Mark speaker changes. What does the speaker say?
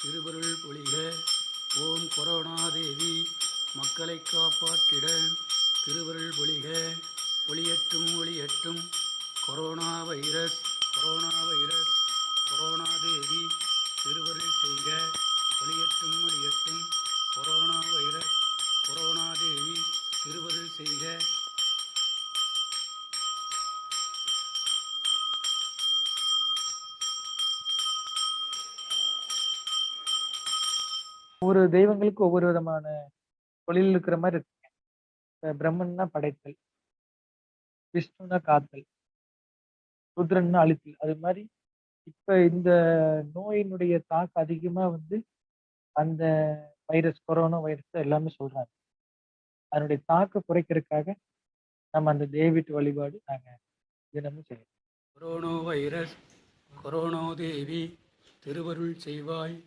Speaker 1: திருவருள் பொழிக. ஓம் கொரோனா தேவி மக்களை காப்பாற்றிட திருவருள் பொழிக. ஒளியற்றும் ஒளியற்றும் கொரோனா வைரஸ் கொரோனா தேவி திருவருள் செய்க. ஒளியற்றும் ஒளியற்றும் கொரோனா வைரஸ் கொரோனா தேவி திருவருள் செய்க.
Speaker 2: ஒவ்வொரு தெய்வங்களுக்கு ஒவ்வொரு விதமான தொழில் இருக்கிற மாதிரி இருக்குங்க. பிரம்மன்னா படைத்தல், விஷ்ணுனா காத்தல், ருத்ரன்னா அழித்தல். அது மாதிரி இப்ப இந்த நோயினுடைய தாக்கம் அதிகமா அந்த கொரோனா வைரஸ் எல்லாமே சொல்றாங்க. அதனுடைய தாக்கம் குறைக்கிறதுக்காக நம்ம அந்த தேவிட்டு வழிபாடு நாங்க தினமும் செய்யறோம்.
Speaker 1: கொரோனா வைரஸ் கொரோனா தேவி திருவருள் செய்வாய்.